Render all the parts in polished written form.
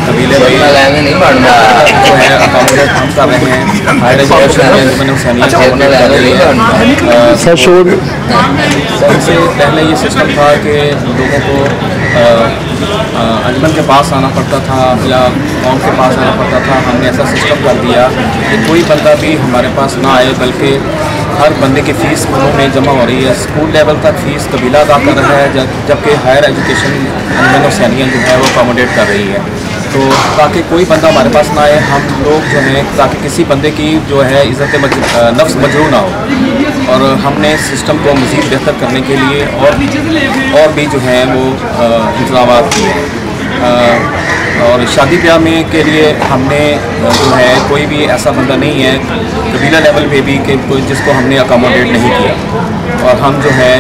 कबीले भाई जो है अकोमोडेट हम कर रहे हैं। हायर एजुकेशन सबसे पहले ये सिस्टम था कि लोगों को अंजमन के पास आना पड़ता था या कौम के पास आना पड़ता था। हमने ऐसा सिस्टम कर दिया कि कोई बंदा भी हमारे पास ना आए, बल्कि हर बंदे की फ़ीस स्कूलों में जमा हो रही है। स्कूल लेवल तक फ़ीस कबीला अदा कर रहा है, जबकि हायर एजुकेशन अंजमन हुसैनिया जो है वो अकोमोडेट कर रही है। तो ताकि कोई बंदा हमारे पास ना आए, हम लोग जो हैं ताकि किसी बंदे की जो है इज़्ज़त नफ्स मजरूह ना हो, और हमने सिस्टम को मज़ीद बेहतर करने के लिए और भी जो हैं वो इंतज़ाम किए। और शादी ब्याह में के लिए हमने जो है कोई भी ऐसा बंदा नहीं है कबीला लेवल पे भी कि जिसको हमने अकोमोडेट नहीं किया, और हम जो है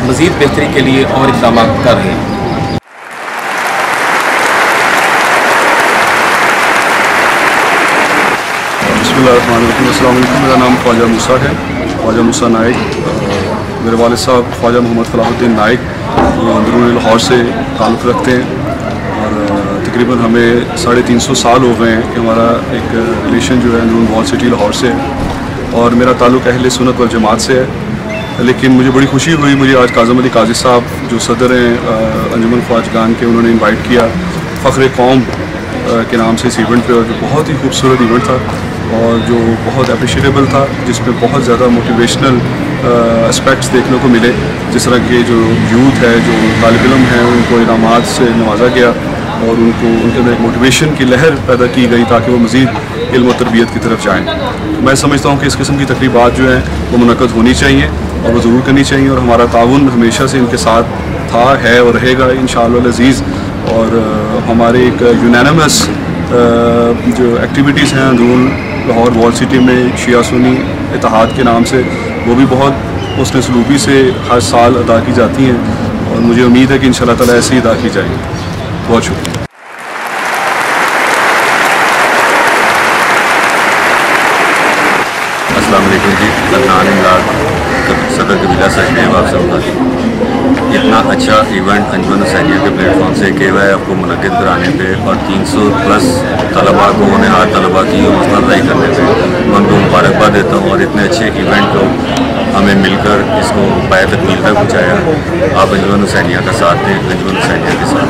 मज़ीद बेहतरी के लिए और इक़दाम कर रहे हैं। अस्सलाम वालेकुम। मेरा नाम ख्वाजा मूसा है, ख्वाजा मूसा नाइक। मेरे वालिद साहब ख्वाजा मोहम्मद फलाहुद्दीन नाइक अंदरून लाहौर से ताल्लुक़ रखते हैं, और तकरीबन हमें 350 साल हो गए हैं कि हमारा एक रिलेशन जो है अंदरून वॉल सिटी लाहौर से है, और मेरा ताल्लुक़ अहले सुन्नत वल जमात से है। लेकिन मुझे बड़ी खुशी हुई, मुझे आज काज़म अली काजी साहब जो सदर हैं अंजुमन ख्वाजगान के, उन्होंने इन्वाइट किया फ़ख्र कौम के नाम से इस इवेंट पे, और जो बहुत ही खूबसूरत इवेंट था और जो बहुत अप्रिशिएटेबल था, जिसमें बहुत ज़्यादा मोटिवेशनल एस्पेक्ट्स देखने को मिले। जिस तरह के जो यूथ है, जो तालिब इल्म हैं, उनको इनामात से नवाजा गया और उनको उनके अंदर एक मोटिवेशन की लहर पैदा की गई ताकि वो मज़ीद इल्म और तरबियत की तरफ जाएँ। तो मैं समझता हूँ कि इस किस्म की तकरीबात जो हैं वो मुनक़्क़द होनी चाहिए और वो ज़रूर करनी चाहिए, और हमारा ताउन हमेशा से इनके साथ था, है और रहेगा इंशाअल्लाह अज़ीज़। और हमारे एक यूनानिमस जो एक्टिविटीज़ हैं अंदरून लाहौर वॉल सिटी में शिया सुन्नी इत्तेहाद के नाम से, वो भी बहुत हुस्न सलूकी से हर साल अदा की जाती हैं, और मुझे उम्मीद है कि इंशाअल्लाह ताला ऐसे ही अदा की जाएगी। बहुत शुक्रिया। अस्सलाम वालेकुम जी, अदनान इमरान सदर कबीला सचदेव आप सब का इतना अच्छा इवेंट अंजुमन हुसैनिया के प्लेटफॉर्म से किया है आपको मुनक़्क़िद कराने पे, और 300 प्लस तलबा को होनहार तलबा की हौसला अफजाई करने पे मैं उनको मुबारकबाद देता हूँ। और इतने अच्छे इवेंट को हमें मिलकर इसको पाए तकमील तक पहुँचाया। आप अंजुमन हुसैनिया का साथ दें, अंजुमन हुसैनिया के साथ।